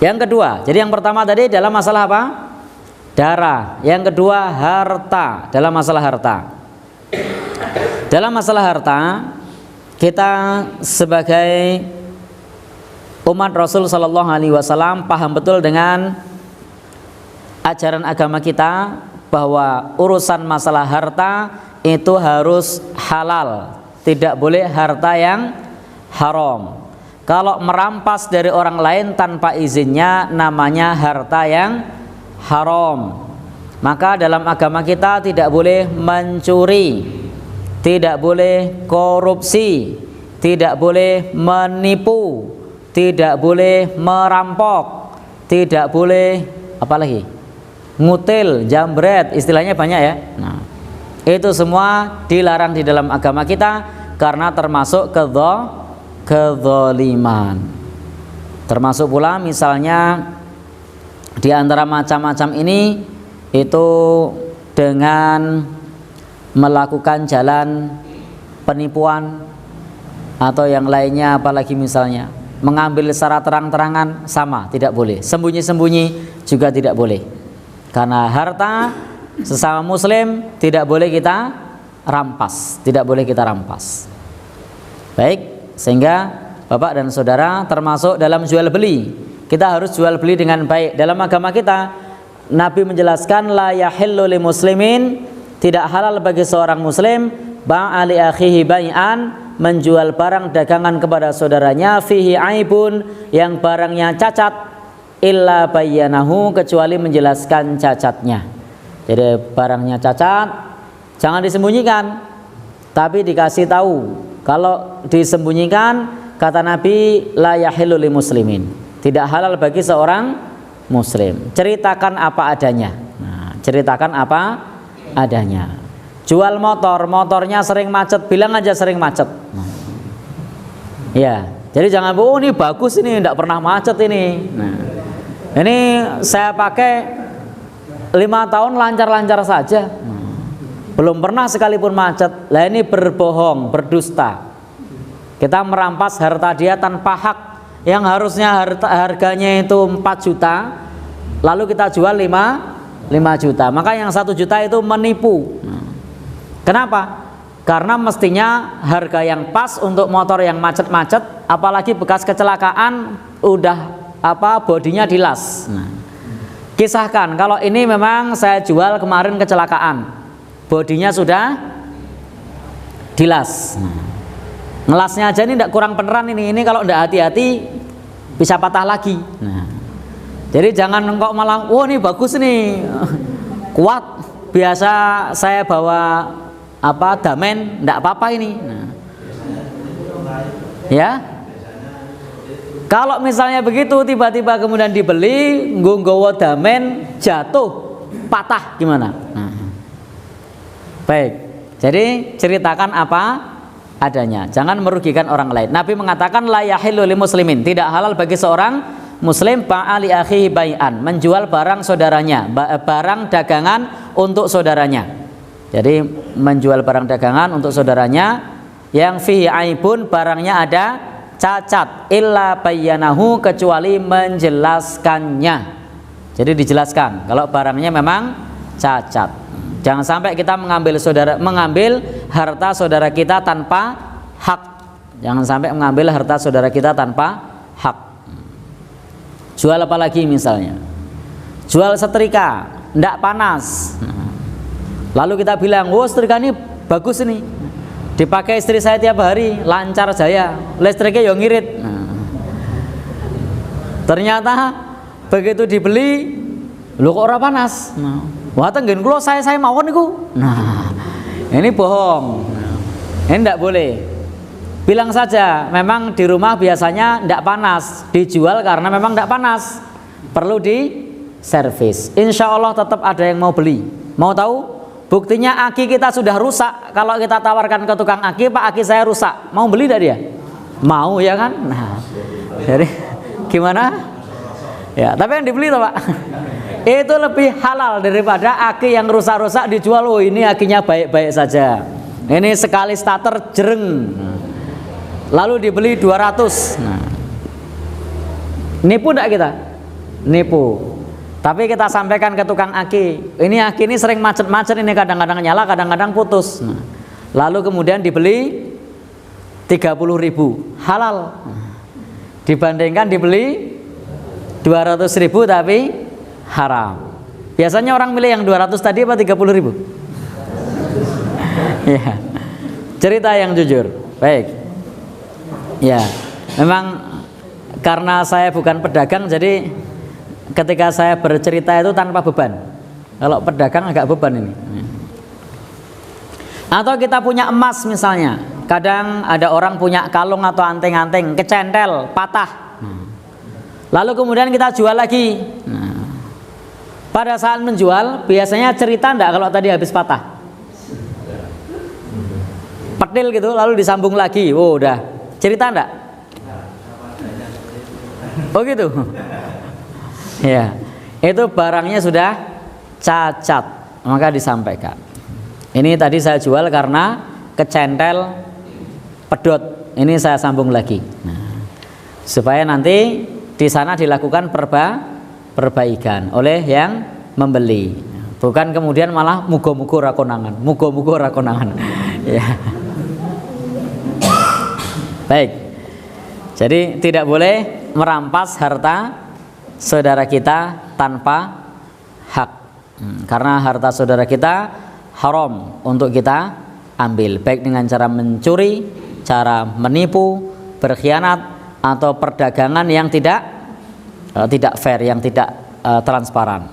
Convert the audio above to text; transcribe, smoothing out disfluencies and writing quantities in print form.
Yang kedua, jadi yang pertama tadi dalam masalah apa? Darah. Yang kedua harta, dalam masalah harta. Dalam masalah harta, kita sebagai umat Rasul Shallallahu Alaihi Wasallam paham betul dengan ajaran agama kita bahwa urusan masalah harta itu harus halal, tidak boleh harta yang haram. Kalau merampas dari orang lain tanpa izinnya namanya harta yang haram. Maka dalam agama kita tidak boleh mencuri, tidak boleh korupsi, tidak boleh menipu, tidak boleh merampok, tidak boleh apa lagi? Ngutil, jambret, istilahnya banyak ya. Nah, itu semua dilarang di dalam agama kita karena termasuk kezaliman. Termasuk pula misalnya di antara macam-macam ini itu dengan melakukan jalan penipuan atau yang lainnya, apalagi misalnya mengambil secara terang-terangan, sama, tidak boleh. Sembunyi-sembunyi juga tidak boleh. Karena harta sesama muslim tidak boleh kita rampas, tidak boleh kita rampas. Baik, sehingga Bapak dan Saudara termasuk dalam jual beli, kita harus jual beli dengan baik. Dalam agama kita Nabi menjelaskan la yahillu li muslimin, tidak halal bagi seorang muslim ba'ali akhihi bai'an, menjual barang dagangan kepada saudaranya fihi aibun, yang barangnya cacat, illa bayyanahu, kecuali menjelaskan cacatnya. Jadi barangnya cacat jangan disembunyikan, tapi dikasih tahu. Kalau disembunyikan, kata Nabi, la yahillu li muslimin, tidak halal bagi seorang muslim. Ceritakan apa adanya. Nah, ceritakan apa adanya. Jual motor, motornya sering macet, bilang aja sering macet. Nah, ya, jadi jangan, oh ini bagus ini, tidak pernah macet ini. Nah, ini saya pakai 5 tahun lancar-lancar saja. Belum pernah sekalipun macet. Lah ini berbohong, berdusta. Kita merampas harta dia tanpa hak, yang harusnya harganya itu 4 juta, lalu kita jual 5 juta. Maka yang 1 juta itu menipu. Kenapa? Karena mestinya harga yang pas untuk motor yang macet-macet, apalagi bekas kecelakaan, udah bodinya dilas. Kisahkan kalau ini memang saya jual kemarin kecelakaan, bodinya sudah dilas. Ngelasnya aja ini tidak kurang beneran ini kalau tidak hati-hati bisa patah lagi. Jadi jangan kok malah, oh ini bagus nih, kuat, biasa saya bawa damen, tidak apa-apa ini. Ya, kalau misalnya begitu tiba-tiba kemudian dibeli, nggowo damen jatuh, patah, gimana? Baik, jadi ceritakan apa adanya, jangan merugikan orang lain. Nabi mengatakan la yahillu lil muslimin, tidak halal bagi seorang muslim ba'ali akhihi bai'an, menjual barang saudaranya, barang dagangan untuk saudaranya. Jadi menjual barang dagangan untuk saudaranya yang fihi aibun, barangnya ada cacat, illa bayyanahu, kecuali menjelaskannya. Jadi dijelaskan kalau barangnya memang cacat. Jangan sampai kita mengambil harta saudara kita tanpa hak. Jangan sampai mengambil harta saudara kita tanpa hak. Jual apa lagi misalnya? Jual setrika, ndak panas. Lalu kita bilang, "Oh, setrika ini bagus ini. Dipakai istri saya tiap hari, lancar jaya. Listriknya yang ngirit." Ternyata begitu dibeli, lu kok ora panas? Wah, tenggen kula saya mawon niku. Nah, ini bohong. Ini tidak boleh. Bilang saja, memang di rumah biasanya tidak panas, dijual karena memang tidak panas, perlu di servis. Insya Allah tetap ada yang mau beli. Mau tahu? Buktinya aki kita sudah rusak. Kalau kita tawarkan ke tukang aki, Pak, aki saya rusak, mau beli tidak dia? Mau ya kan? Nah, jadi gimana? Ya, tapi yang dibeli toh, Pak. Itu lebih halal daripada aki yang rusak-rusak dijual. Oh, ini akinya baik-baik saja, ini sekali starter jereng, lalu dibeli 200. Nipu enggak kita? nipu. Tapi kita sampaikan ke tukang aki, ini aki ini sering macet-macet, ini kadang-kadang nyala, kadang-kadang putus. Nah, lalu kemudian dibeli 30.000, halal. Dibandingkan dibeli 200.000 tapi haram. Biasanya orang milih yang 200 tadi apa 30.000? Ya, cerita yang jujur. Baik. Ya, memang karena saya bukan pedagang, jadi ketika saya bercerita itu tanpa beban. Kalau pedagang agak beban ini. Atau kita punya emas misalnya, kadang ada orang punya kalung atau anting-anting kecentel, patah. Lalu kemudian kita jual lagi. Pada saat menjual, biasanya cerita enggak kalau tadi habis patah? Petil gitu, lalu disambung lagi. Oh, udah. Cerita enggak? Oh gitu. Ya. Itu barangnya sudah cacat, maka disampaikan. Ini tadi saya jual karena kecentel pedot. Ini saya sambung lagi. Nah, supaya nanti di sana dilakukan perbaikan oleh yang membeli, bukan kemudian malah mugo-mugo rakonangan, mugo-mugo rakonangan. Ya. Baik, jadi tidak boleh merampas harta saudara kita tanpa hak, karena harta saudara kita haram untuk kita ambil, baik dengan cara mencuri, cara menipu, berkhianat, atau perdagangan yang tidak fair, yang tidak transparan.